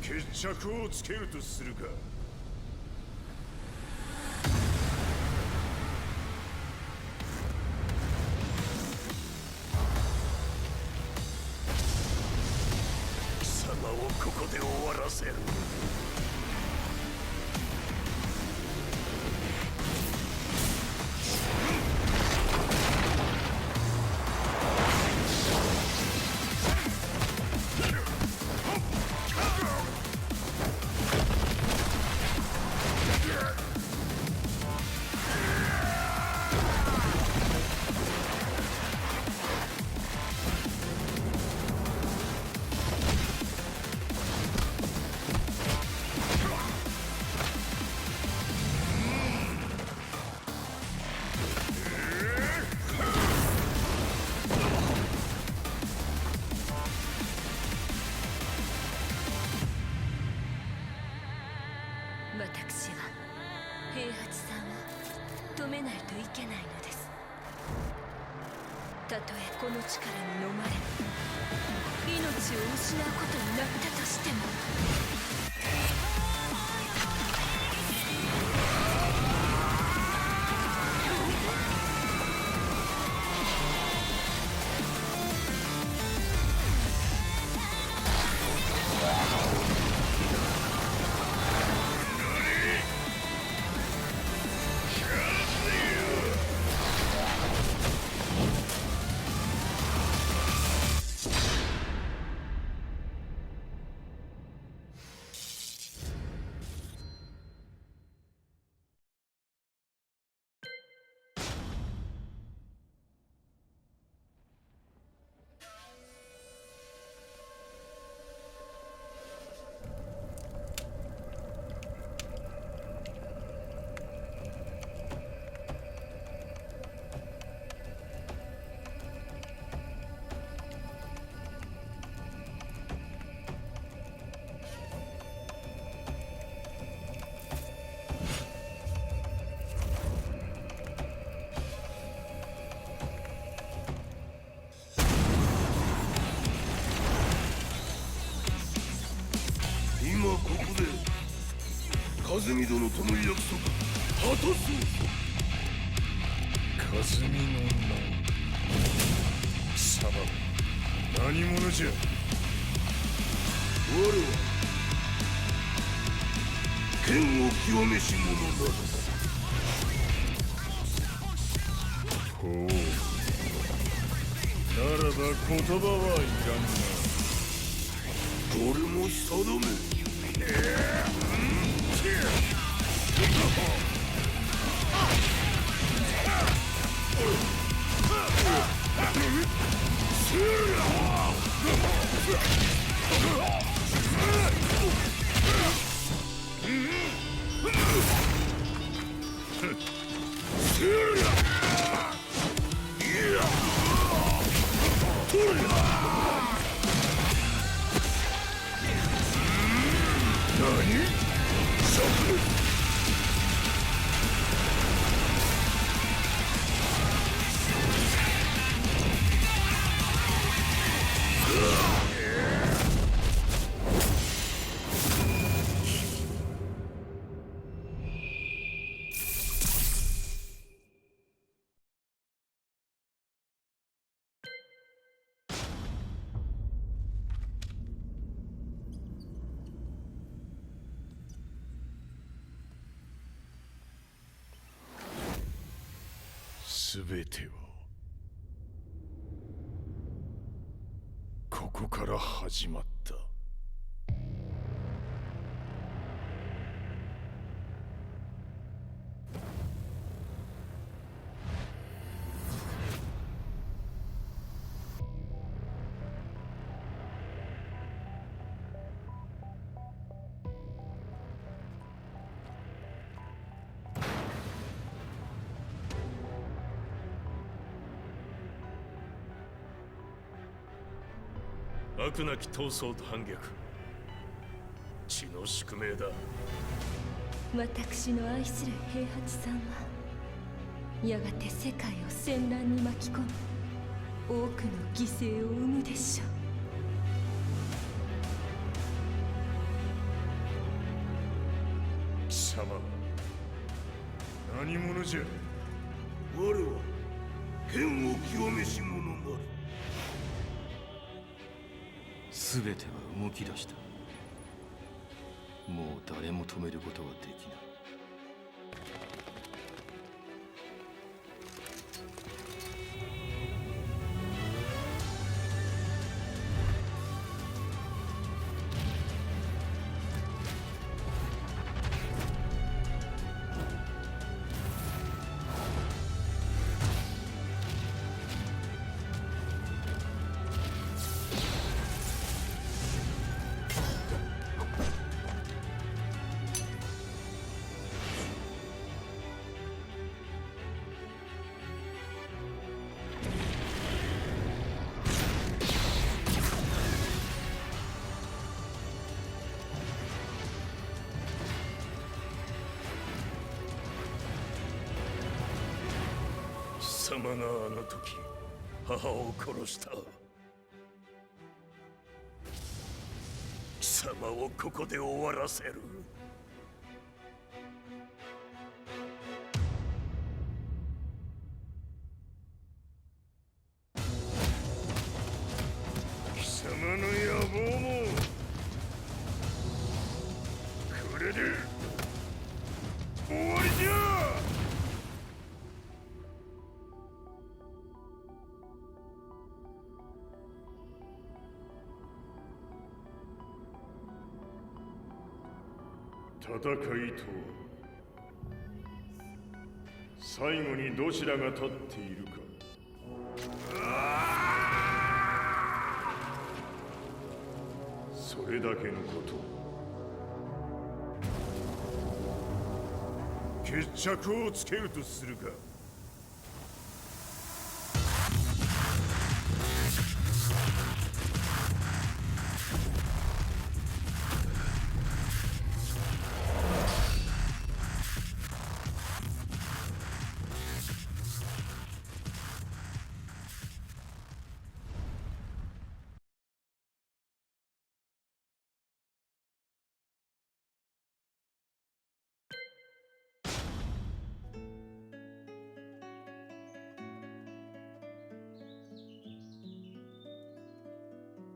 決着をつけるとするか。貴様をここで終わらせる。私は平八さんを止めないといけないのです。たとえこの力に飲まれ命を失うことになったとしても。今ここで和美殿との約束果たそう。和美の名貴様何者じゃ。我は剣を極めし者など。ほうならば言葉はいらんな。これも定め。すべてはここから始まった。悪なき闘争と反逆、血の宿命だ。私の愛する平八さんはやがて世界を戦乱に巻き込み多くの犠牲を生むでしょう。貴様何者じゃ。我は剣を極めし者なり。全ては動き出した。もう誰も止めることはできない。貴様があの時母を殺した。貴様をここで終わらせる。貴様の野望もこれで終わりじゃ。戦いとは最後にどちらが立っているか。それだけのこと。決着をつけるとするか。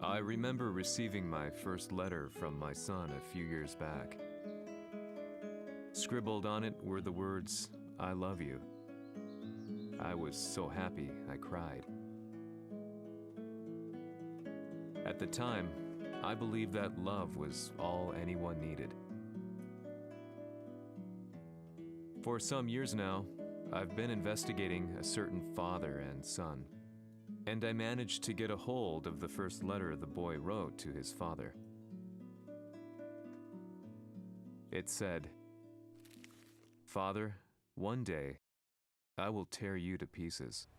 I remember receiving my first letter from my son a few years back. Scribbled on it were the words, "I love you." I was so happy I cried. At the time, I believed that love was all anyone needed. For some years now, I've been investigating a certain father and son, and I managed to get a hold of the first letter the boy wrote to his father. It said, "Father, one day, I will tear you to pieces."「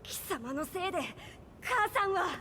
貴様のせいで母さんは」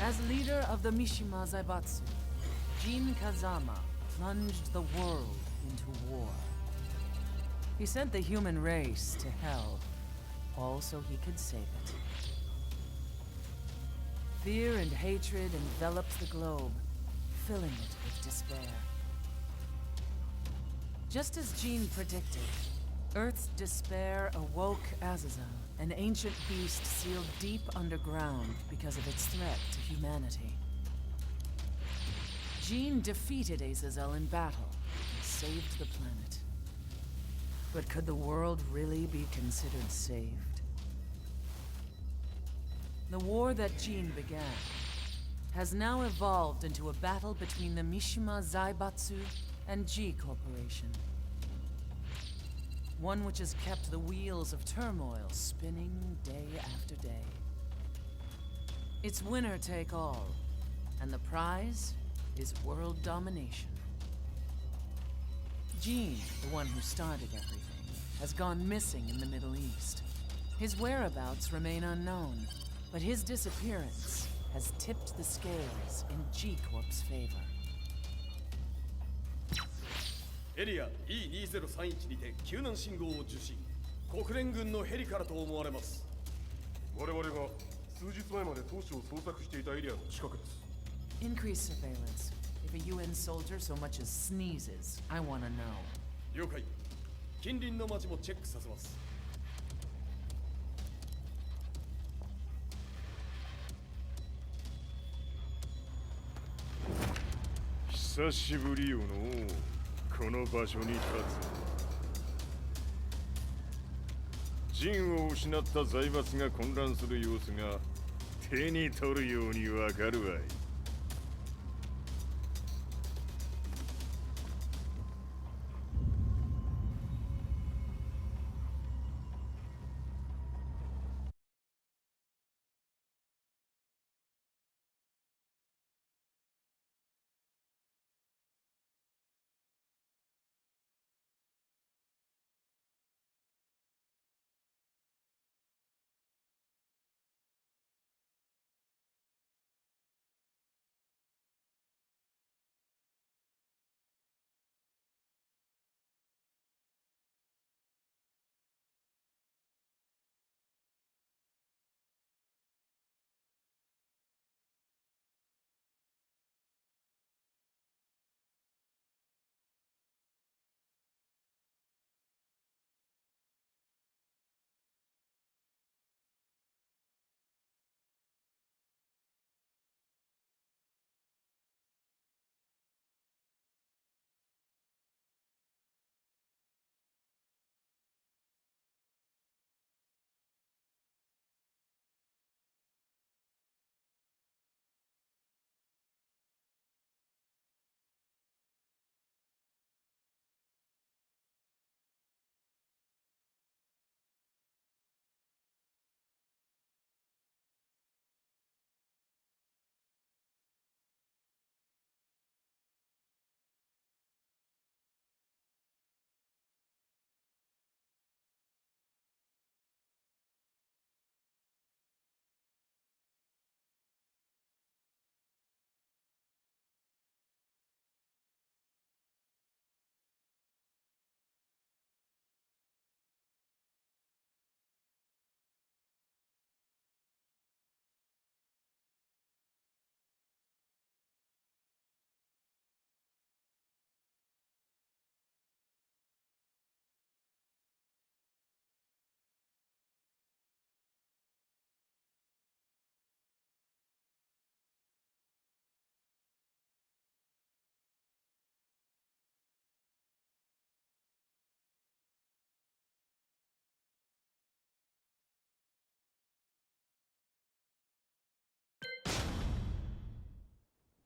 As leader of the Mishima Zaibatsu, Jin Kazama plunged the world into war. He sent the human race to hell, all so he could save it. Fear and hatred enveloped the globe, filling it with despair. Just as Jin predicted, Earth's despair awoke Azazel, an ancient beast sealed deep underground because of its threat to humanity. Jin defeated Azazel in battle and saved the planet. But could the world really be considered saved? The war that Jin began has now evolved into a battle between the Mishima Zaibatsu and G Corporation. One which has kept the wheels of turmoil spinning day after day. It's winner take all, and the prize is world domination. Jin, the one who started everything, has gone missing in the Middle East. His whereabouts remain unknown, but his disappearance has tipped the scales in G Corp's favor. エリア E2031 にて救難信号を受信。国連軍のヘリからと思われます。我々が数日前まで当初を捜索していたエリアの近くです。 Increase surveillance. If a UN soldier so much as sneezes, I want to know. 了解。近隣の町もチェックさせます。久しぶりよのこの場所に立つ。陣を失った財閥が混乱する様子が手に取るようにわかるわい。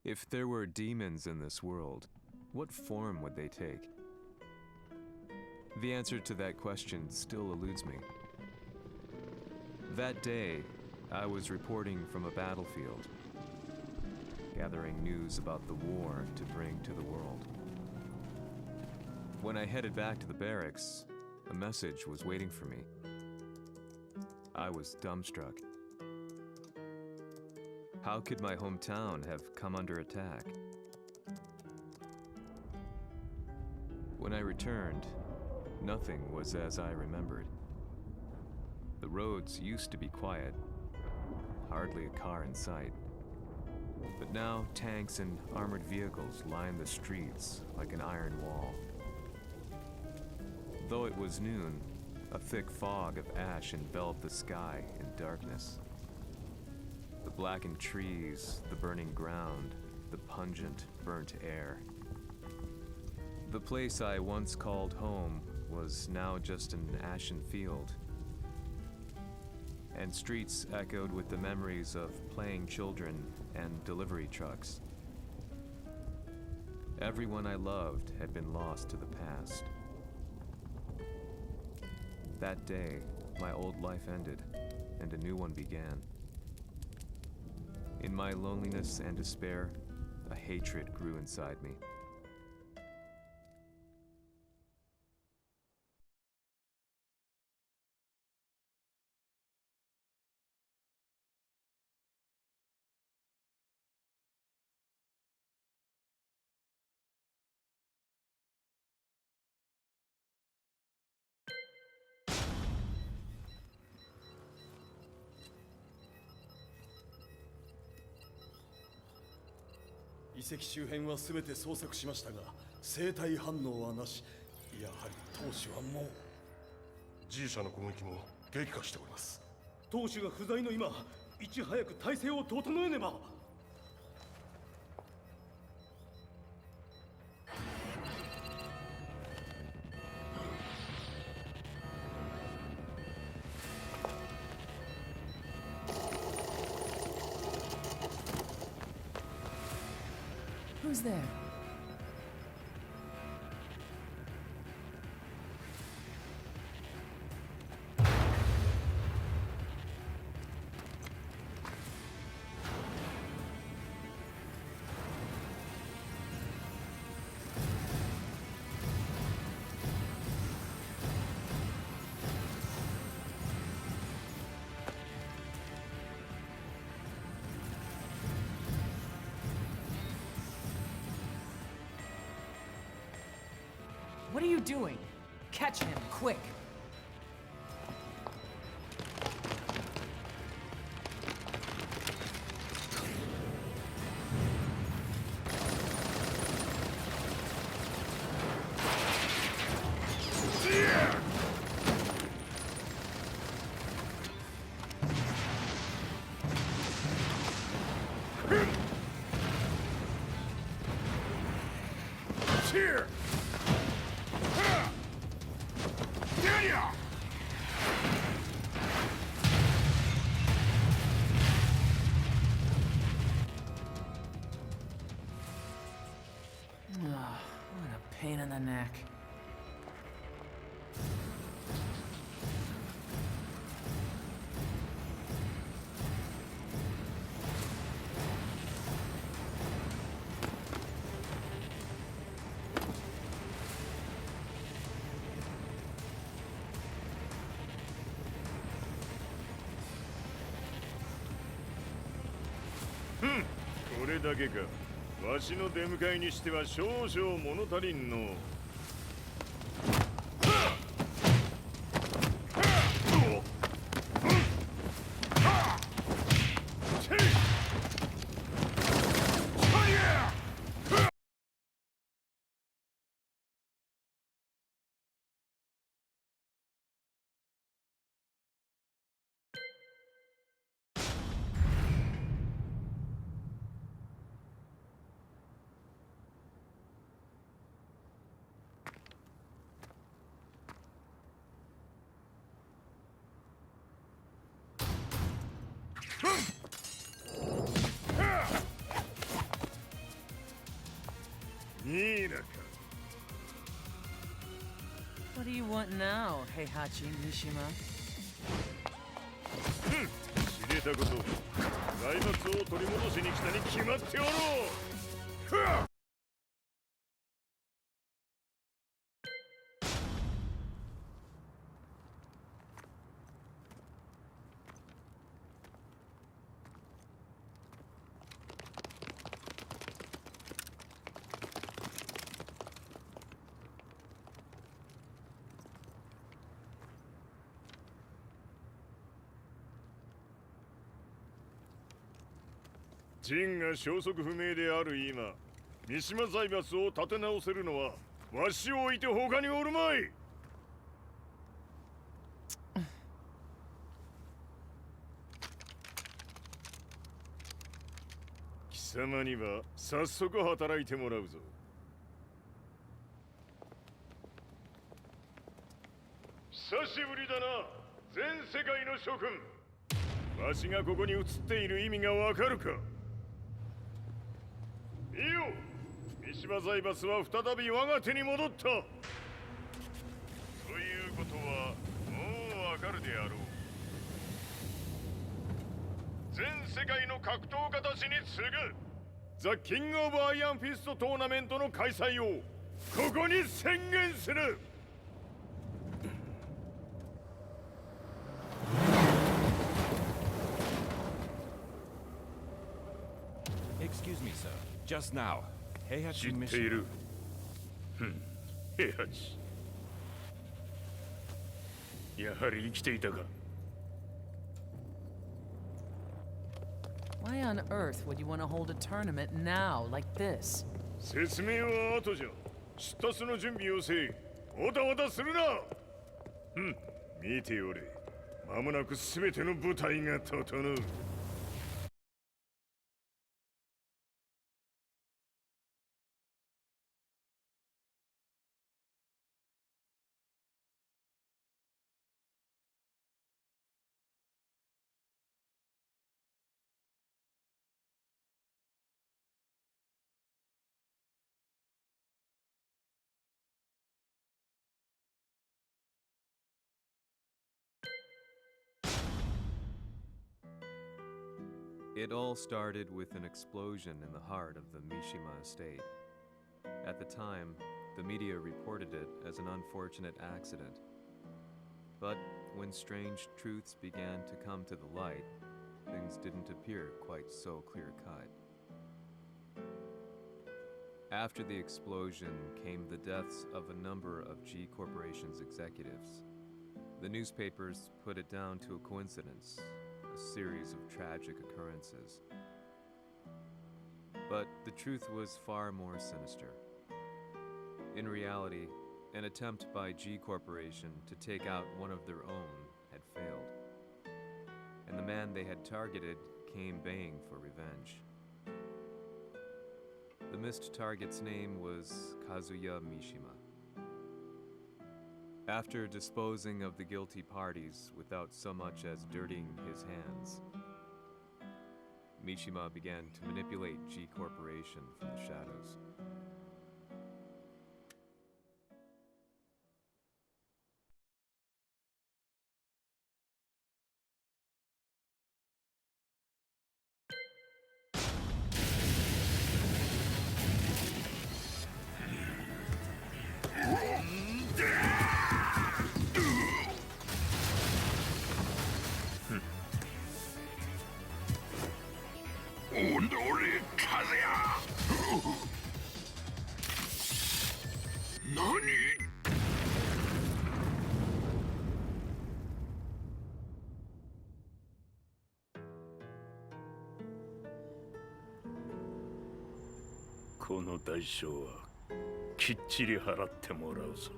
If there were demons in this world, what form would they take? The answer to that question still eludes me. That day, I was reporting from a battlefield, gathering news about the war to bring to the world. When I headed back to the barracks, a message was waiting for me. I was dumbstruck. How could my hometown have come under attack? When I returned, nothing was as I remembered. The roads used to be quiet, hardly a car in sight. But now tanks and armored vehicles line the streets like an iron wall. Though it was noon, a thick fog of ash enveloped the sky in darkness. The blackened trees, the burning ground, the pungent, burnt air. The place I once called home was now just an ashen field, and streets echoed with the memories of playing children and delivery trucks. Everyone I loved had been lost to the past. That day, my old life ended, and a new one began. In my loneliness and despair, a hatred grew inside me.遺跡周辺は全て捜索しましたが生体反応はなし。やはり当主はもう。 G 社の攻撃も激化しております。当主が不在の今、いち早く体制を整えねば。Who's there? What are you doing? Catch him, quick! Here! What a pain in the neck. Hmm. これだけか。わしの出迎えにしては少々物足りんの。What do you want now, Heihachi Mishima? 知れたこと。財閥を取り戻しに来たに決まっておろう。ジンが消息不明である今、三島財閥を立て直せるのはわしを置いて他におるまい。貴様には早速働いてもらうぞ。久しぶりだな、全世界の諸君。わしがここに映っている意味がわかるか。いいよ、三島財閥は再び我が手に戻った。ということはもうわかるであろう。全世界の格闘家たちに次ぐザ・キング・オブ・アイアンフィストトーナメントの開催をここに宣言する。Excuse me, sir. Just now, 知っている。平八。やはり生きていたか。Why on earth would you want to hold a tournament now, like this? 説明は後じゃ。出立の準備をせい。おたわたするな。見ておれ。間もなく全ての部隊が整う。It all started with an explosion in the heart of the Mishima estate. At the time, the media reported it as an unfortunate accident. But when strange truths began to come to the light, things didn't appear quite so clear-cut. After the explosion came the deaths of a number of G Corporation's executives. The newspapers put it down to a coincidence, a series of tragic occurrences. But the truth was far more sinister. In reality, an attempt by G Corporation to take out one of their own had failed, and the man they had targeted came baying for revenge. The missed target's name was Kazuya Mishima. After disposing of the guilty parties without so much as dirtying his hands, Mishima began to manipulate G Corporation from the shadows. Nani? この代償はきっちり払ってもらうぞ。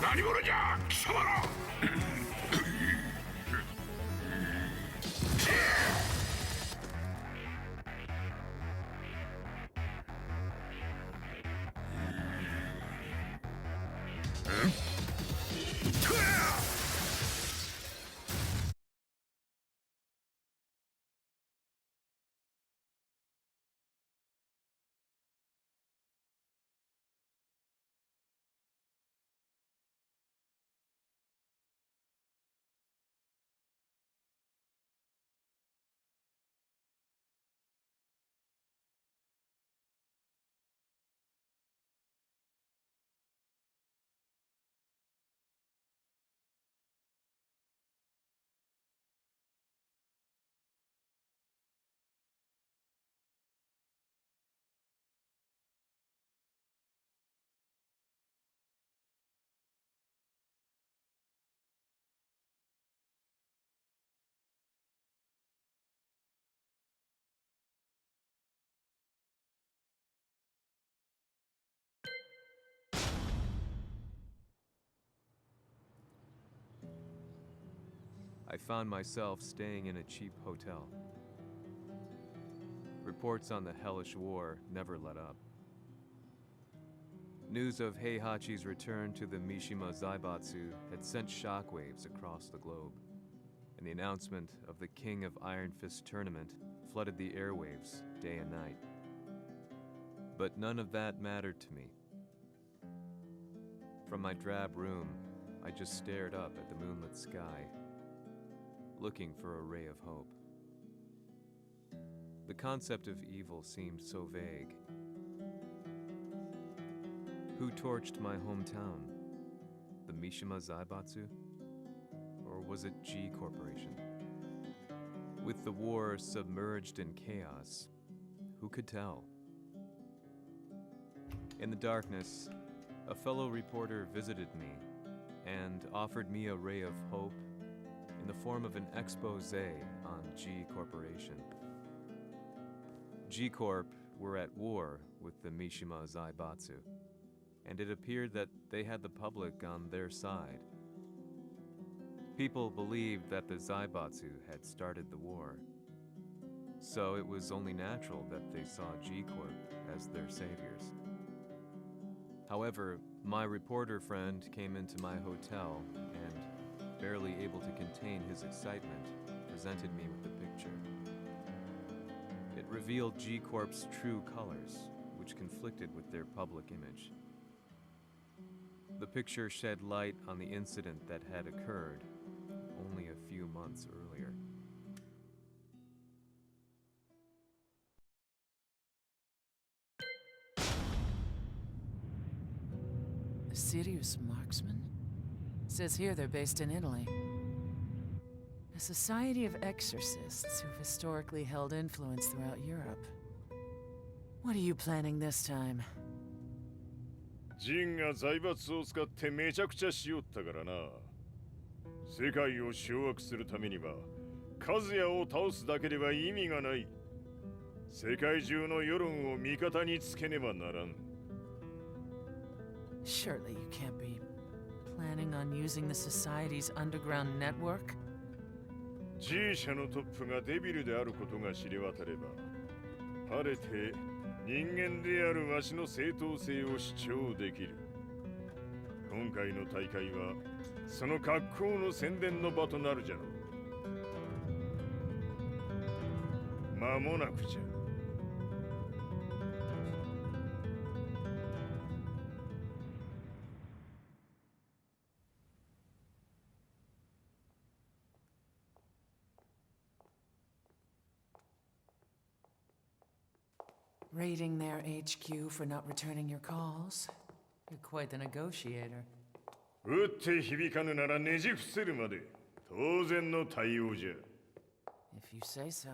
何者じゃ貴様ら。I found myself staying in a cheap hotel. Reports on the hellish war never let up. News of Heihachi's return to the Mishima Zaibatsu had sent shockwaves across the globe, and the announcement of the King of Iron Fist tournament flooded the airwaves day and night. But none of that mattered to me. From my drab room, I just stared up at the moonlit sky, looking for a ray of hope. The concept of evil seemed so vague. Who torched my hometown? The Mishima Zaibatsu? Or was it G Corporation? With the war submerged in chaos, who could tell? In the darkness, a fellow reporter visited me and offered me a ray of hope in the form of an expose on G Corporation. G Corp were at war with the Mishima Zaibatsu, and it appeared that they had the public on their side. People believed that the Zaibatsu had started the war, so it was only natural that they saw G Corp as their saviors. However, my reporter friend came into my hotel and, barely able to contain his excitement, presented me with the picture. It revealed G Corp's true colors, which conflicted with their public image. The picture shed light on the incident that had occurred only a few months earlier. A serious marksman? Says here they're based in Italy. A society of exorcists who've historically held influence throughout Europe. What are you planning this time? ジンが財閥を使ってめちゃくちゃしよったからな。世界を掌握するためにはカズヤを倒すだけでは意味がない。世界中の世論を味方につけねばならん。Surely you can't be planning on using the society's underground network? G 社のトップがデビルであることが知れ渡れば、晴れて人間であるわしの正当性を主張できる。今回の大会はその格好の宣伝の場となるじゃろう。間もなくじゃ。Raiding their HQ for not returning your calls? You're quite the negotiator. 撃って響かぬならねじ伏せるまで当然の対応じゃ。If you say so.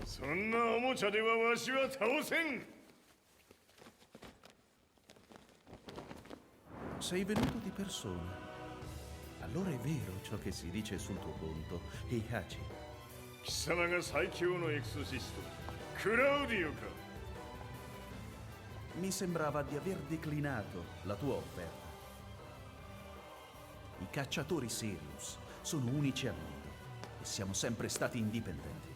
そんなおもちゃではわしは倒せん。sei venuto di persona. Allora è vero ciò che si dice sul tuo conto, Heihachi. 貴様が最強のエクソシストクラウディオか。 Mi sembrava di aver declinato la tua offerta. I cacciatori Sirius sono unici al mondo e siamo sempre stati indipendenti.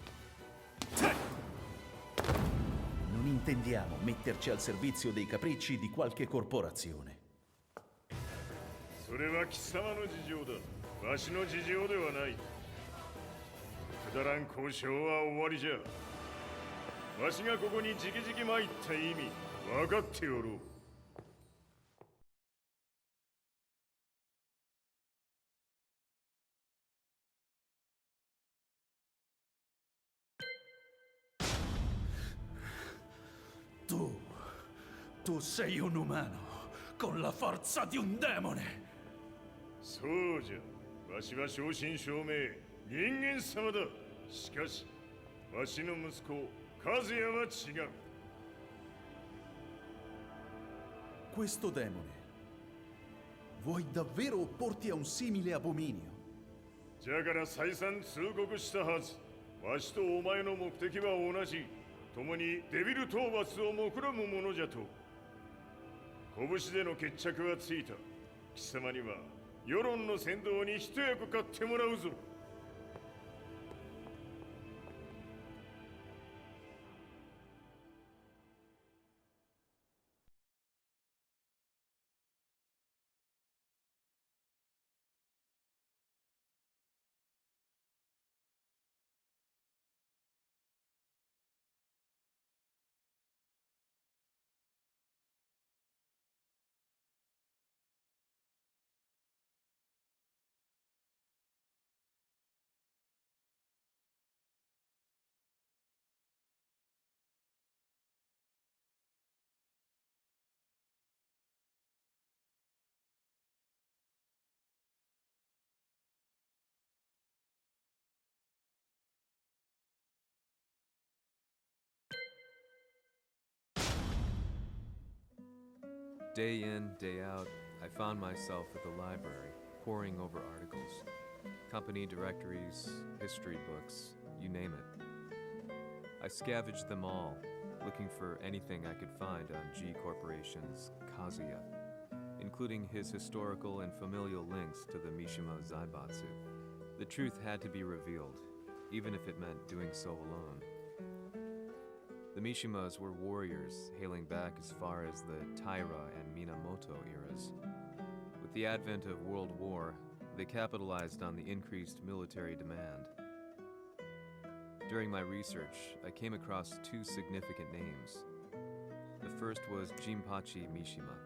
Non intendiamo metterci al servizio dei capricci di qualche corporazione. それは貴様の事情だ。わしの事情ではない。くだらん交渉は終わりじゃ。わしがここに直々参った意味分かっておろう。Tu sei un umano con la forza di un demone. そうじゃ。わしは正真正銘人間様だ。しかしわしの息子和也は違う。 Questo demone, vuoi davvero opporti a un simile abominio? じゃから再三通告したはず。わしとお前の目的は同じ。共にデビル討伐を目論むものじゃと。拳での決着はついた。貴様には世論の先導に一役買ってもらうぞ。 Day in, day out, I found myself at the library, poring over articles, company directories, history books, you name it. I scavenged them all, looking for anything I could find on G Corporation's Kazuya, including his historical and familial links to the Mishima Zaibatsu. The truth had to be revealed, even if it meant doing so alone. The Mishimas were warriors hailing back as far as the Taira and Minamoto eras. With the advent of World War, they capitalized on the increased military demand. During my research, I came across two significant names. The first was Jinpachi Mishima.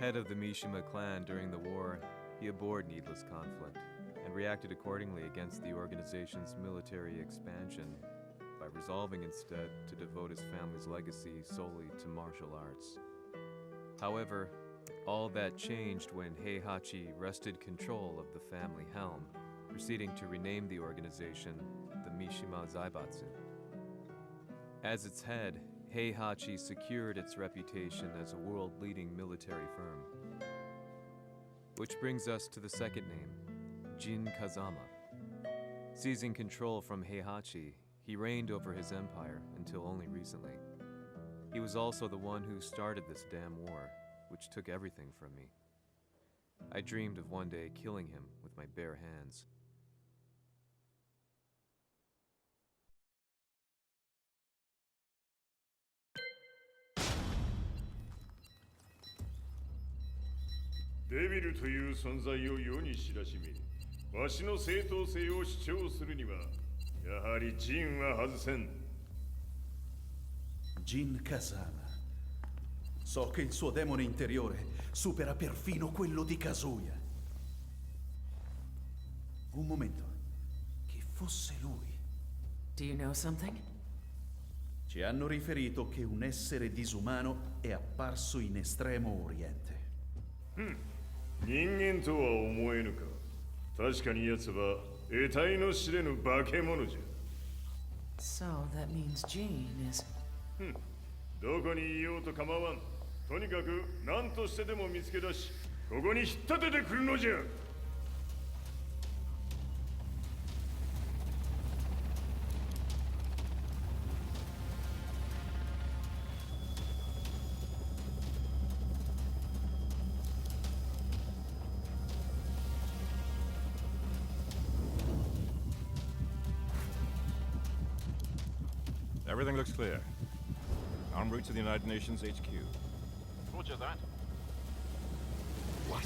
Head of the Mishima clan during the war, he abhorred needless conflict and reacted accordingly against the organization's military expansion by resolving instead to devote his family's legacy solely to martial arts. However, all that changed when Heihachi wrested control of the family helm, proceeding to rename the organization the Mishima Zaibatsu. As its head, Heihachi secured its reputation as a world-leading military firm. Which brings us to the second name, Jin Kazama. Seizing control from Heihachi, he reigned over his empire until only recently. He was also the one who started this damn war, which took everything from me. I dreamed of one day killing him with my bare hands. Devil という存在を世に知らしめ、わしの正当性を主張するには、やはりジンは外せん。Jin Kazama. So che il suo demone interiore supera perfino quello di Kazuya. Un momento. Che fosse lui. Do you know something? Ci hanno riferito che un essere disumano è apparso in Estremo Oriente. 人間とは思えぬか。確かに奴は得体の知れぬ化け物じゃ。 So that means Jean is... どこにいようと構わん。とにかく何としてでも見つけ出し、ここに引っ立ててくるのじゃ。Everything looks clear. En route to the United Nations HQ. Roger that. What?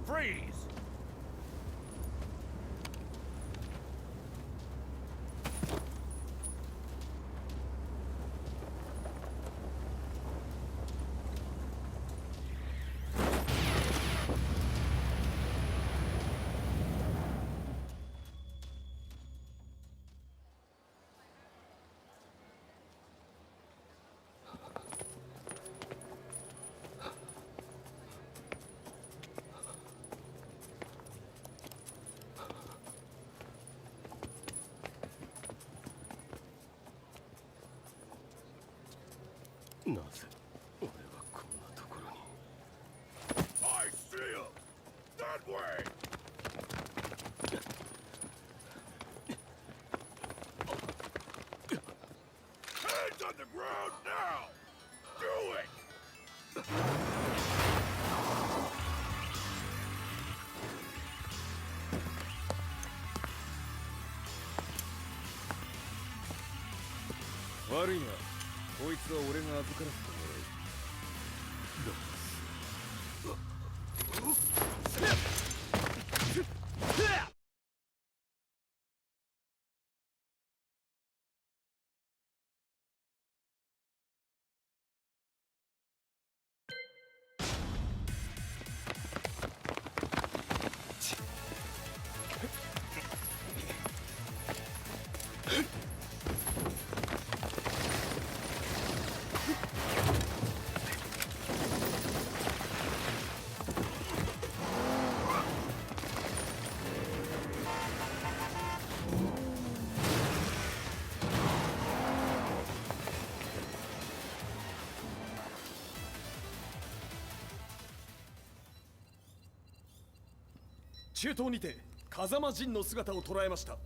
Freeze! I see him! That way! Hands on the ground now! Do it!中東にて風間陣の姿を捉えました。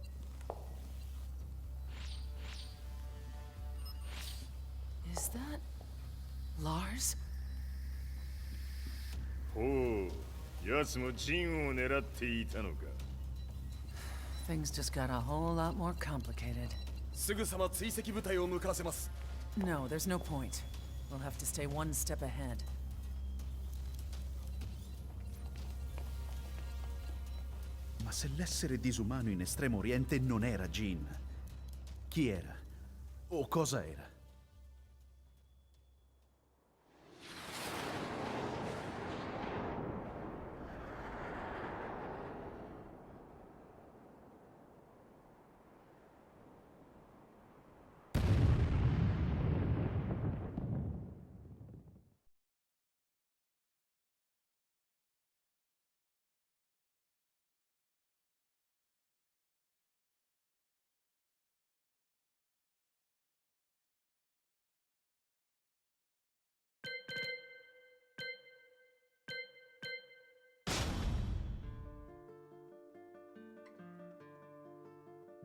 Is that Lars? ほう、奴も陣を狙っていたのか。Things just got a whole lot more complicated. すぐさま追跡部隊を向かわせます。No, there's no point. We'll have to stay one step ahead. Ma se l'essere disumano in Estremo Oriente non era Jin, chi era? O cosa era?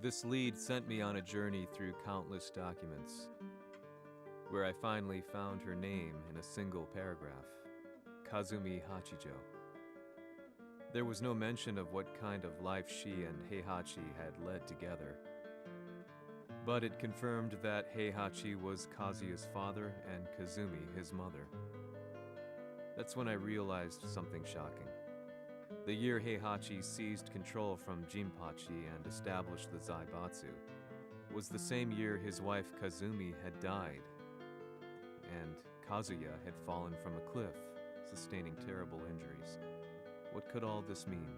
This lead sent me on a journey through countless documents, where I finally found her name in a single paragraph, Kazumi Hachijo. There was no mention of what kind of life she and Heihachi had led together, but it confirmed that Heihachi was Kazuya's father and Kazumi his mother. That's when I realized something shocking. The year Heihachi seized control from Jinpachi and established the Zaibatsu was the same year his wife Kazumi had died, and Kazuya had fallen from a cliff, sustaining terrible injuries. What could all this mean?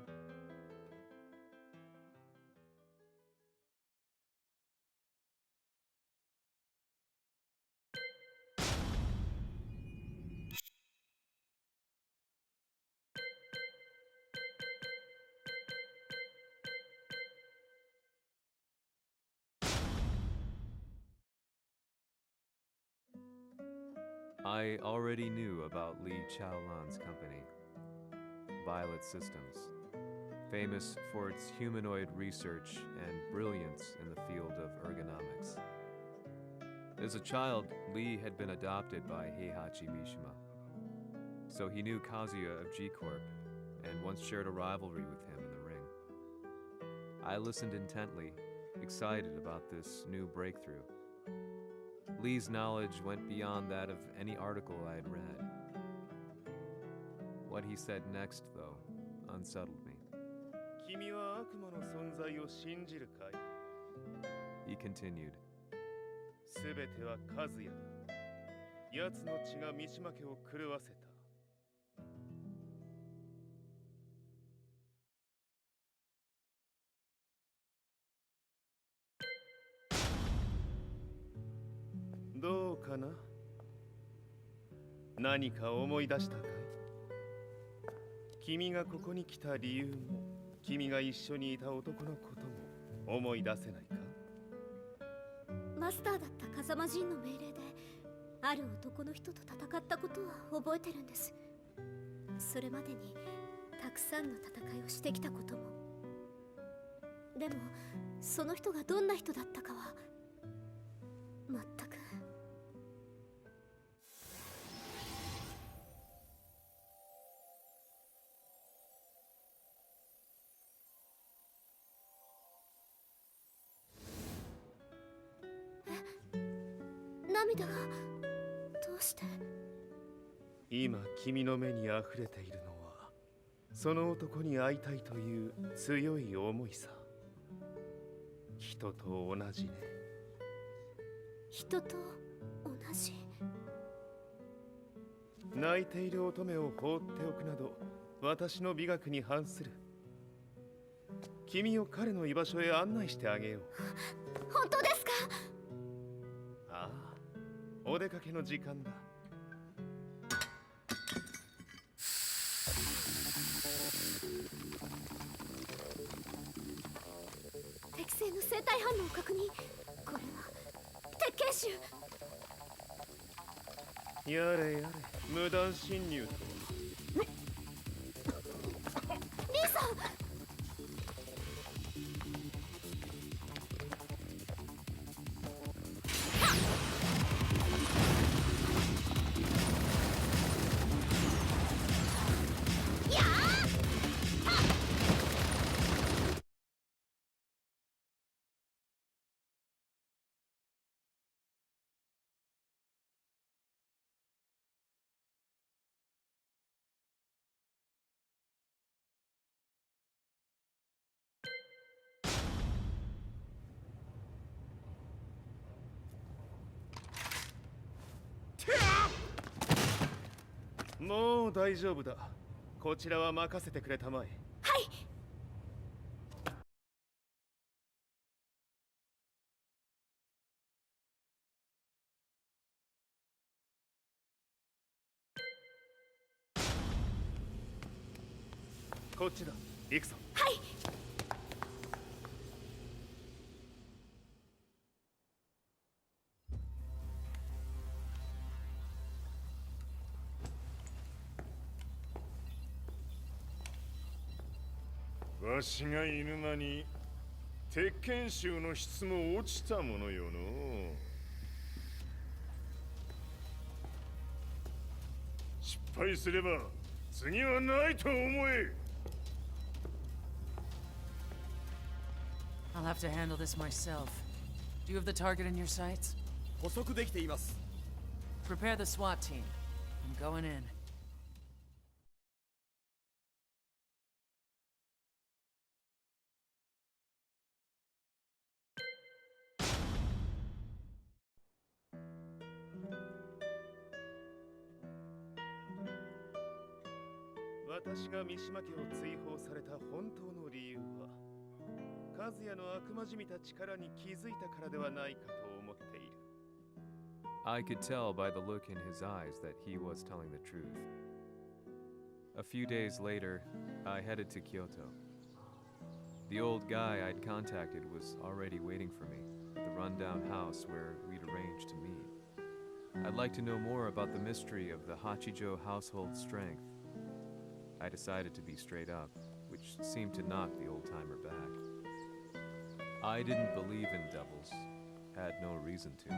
I already knew about Li Chaolan's company, Violet Systems, famous for its humanoid research and brilliance in the field of ergonomics. As a child, Li had been adopted by Heihachi Mishima, so he knew Kazuya of G-Corp and once shared a rivalry with him in the ring. I listened intently, excited about this new breakthrough. Li's knowledge went beyond that of any article I had read. What he said next, though, unsettled me. 君は悪魔の存在を信じるかい? He continued. すべては和也だ。奴の血が三島家を狂わせた。どうかな? 何か思い出したかい? 君がここに来た理由も、君が一緒にいた男のことも思い出せないか? マスターだった風間陣の命令である男の人と戦ったことは覚えてるんです。それまでにたくさんの戦いをしてきたことも。でもその人がどんな人だったかは全く。涙がどうして？今君の目に溢れているのはその男に会いたいという強い思いさ。人と同じね。人と同じ。泣いている乙女を放っておくなど私の美学に反する。君を彼の居場所へ案内してあげよう。本当ですか？ああ、お出かけの時間だ。適正の生体反応を確認。これは鉄拳衆。やれやれ、無断侵入とは。リーさん。もう大丈夫だ。こちらは任せてくれたまえ。はい。こっちだ。行くぞ。はい。わしが犬間に鉄拳衆の質も落ちたものよの。失敗すれば次はないと思え。I'll have to handle this myself. Do you have the target in your sights? 捕捉できています。 Prepare the SWAT team. I'm going in.「私が三島家を追放された本当の理由は和也の悪魔じみた力に気づいたからではないかと思っている。 I could tell by the look in his eyes that he was telling the truth. A few days later, I headed to Kyoto. The old guy I'd contacted was already waiting for me at the rundown house where we'd arranged to meet. I'd like to know more about the mystery of the Hachijo household strength. I decided to be straight up, which seemed to knock the old-timer back. I didn't believe in devils, had no reason to.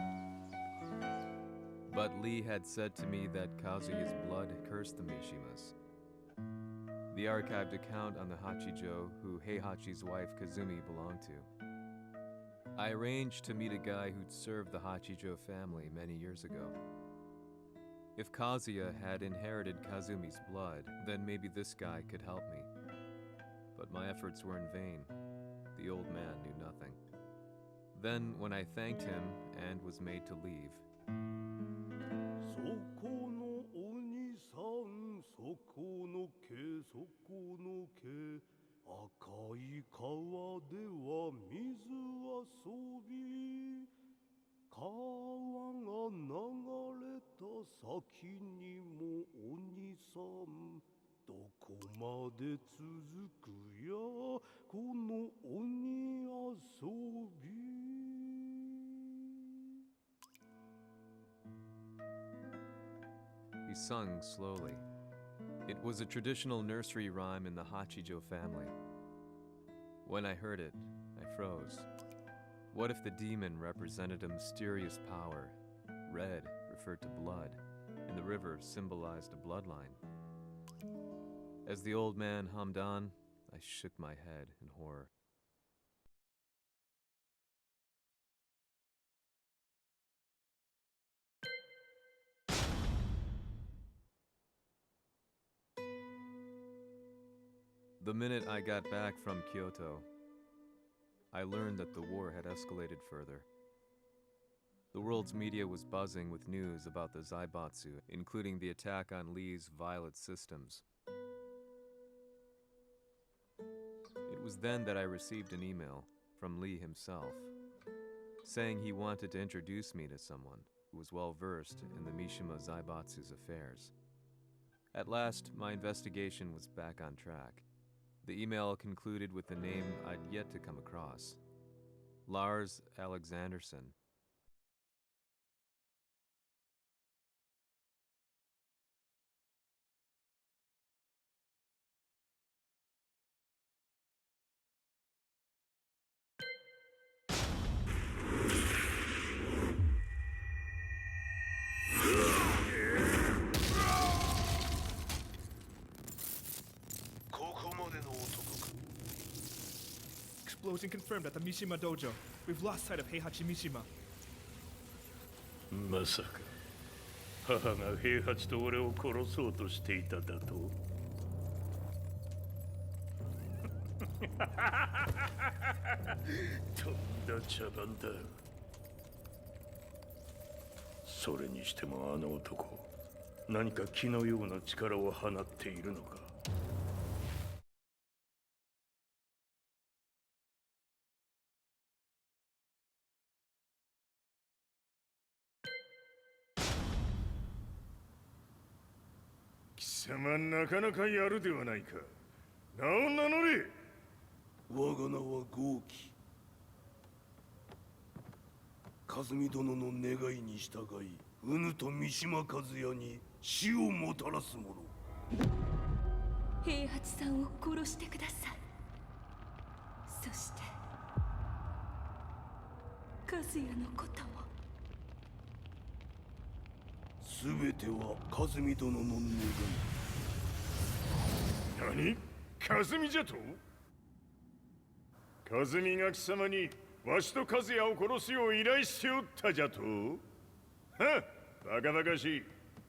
But Lee had said to me that Kazuya's blood cursed the Mishimas. The archived account on the Hachijo who Heihachi's wife Kazumi belonged to. I arranged to meet a guy who'd served the Hachijo family many years ago. If Kazuya had inherited Kazumi's blood, then maybe this guy could help me. But my efforts were in vain. The old man knew nothing. Then, when I thanked him and was made to leave, he sung slowly. It was a traditional nursery rhyme in the Hachijo family. When I heard it, I froze. What if the demon represented a mysterious power? Red referred to blood, and the river symbolized a bloodline. As the old man hummed on, I shook my head in horror. The minute I got back from Kyoto, I learned that the war had escalated further. The world's media was buzzing with news about the Zaibatsu, including the attack on Lee's violet systems. It was then that I received an email from Lee himself, saying he wanted to introduce me to someone who was well versed in the Mishima Zaibatsu's affairs. At last, my investigation was back on track. The email concluded with a name I'd yet to come across: Lars Alexanderson. Explosion confirmed at the Mishima dojo. We've lost sight of Heihachi Mishima. まさか母が平八と俺を殺そうとしていただととんだ茶番だ。それにしてもあの男、何か気のような力を放っているのか。貴様なかなかやるではないか。名を名乗れ。我が名は豪輝。和美殿の願いに従い、うぬと三島和也に死をもたらす者。平八さんを殺してください。そして和也のことも。すべては和美殿の願い。何？和美じゃと？和美が貴様にわしと和也を殺すよう依頼しておったじゃと？はっ、バカバカしい。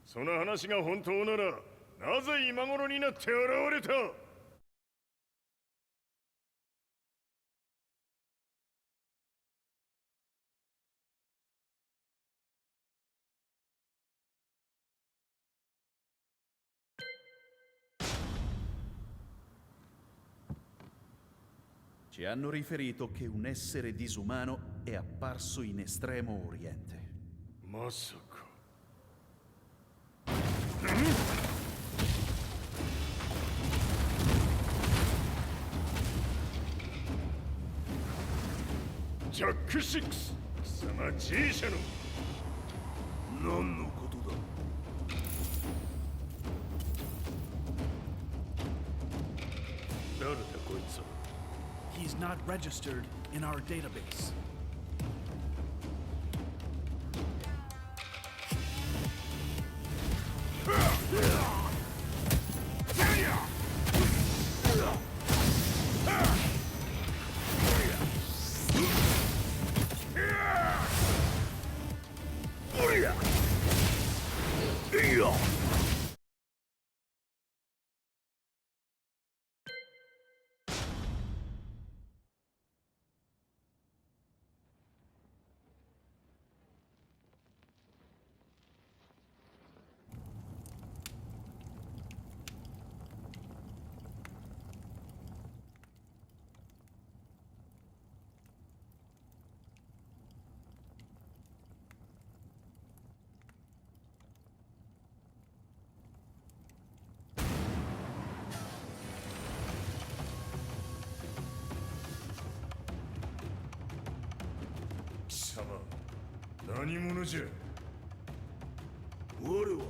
その話が本当なら、なぜ今頃になって現れた？Ci hanno riferito che un essere disumano è apparso in Estremo Oriente. まさか。ジャック6、貴様 G 社の。何のことだ。誰だこいつは。 He's not registered in our database. Yeah. 貴様、何者じゃ。我は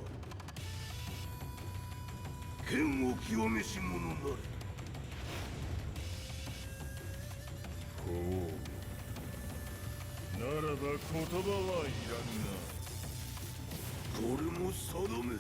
剣を極めし者なれ。ほう。ならば言葉はいらんな。これも定め。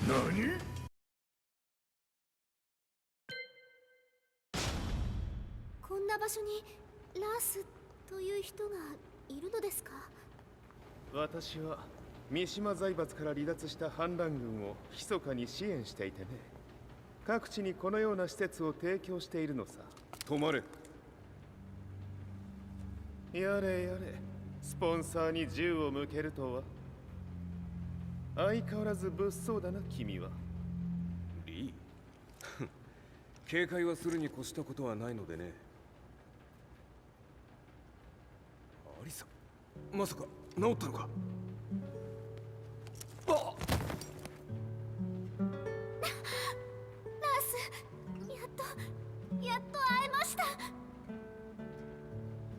何？こんな場所にラースという人がいるのですか？私は三島財閥から離脱した反乱軍を密かに支援していてね、各地にこのような施設を提供しているのさ。止まれ。やれやれ、スポンサーに銃を向けるとは。相変わらず物騒だな君は。リー警戒はするに越したことはないのでね。アリサ、まさか治ったのか。あっ、ラース、やっと会えました。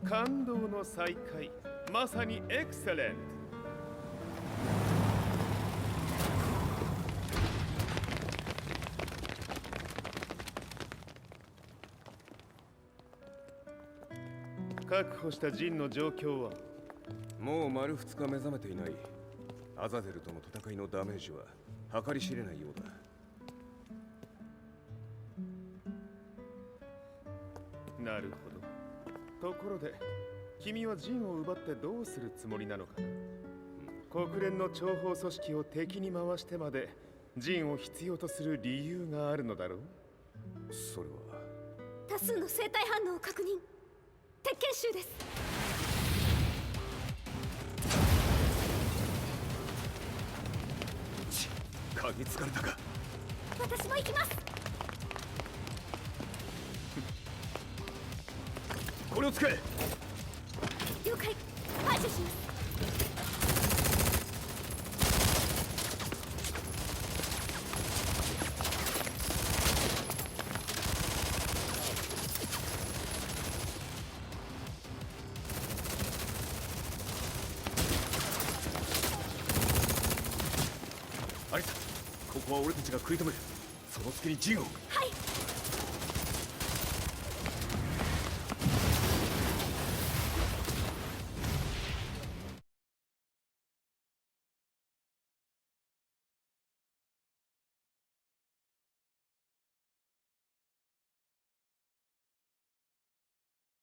感動の再会、まさにエクセレント。確保したジンの状況は？もう丸2日目覚めていない。アザゼルとの戦いのダメージは計り知れないようだ。なるほど。ところで君はジンを奪ってどうするつもりなのかな。国連の諜報組織を敵に回してまでジンを必要とする理由があるのだろう。それは多数の生体反応を確認。鉄拳衆です。嗅ぎつかれたか。私も行きます。これを使え。了解。排除します。アリサ、ここは俺たちが食い止める。その隙にジンを。はい。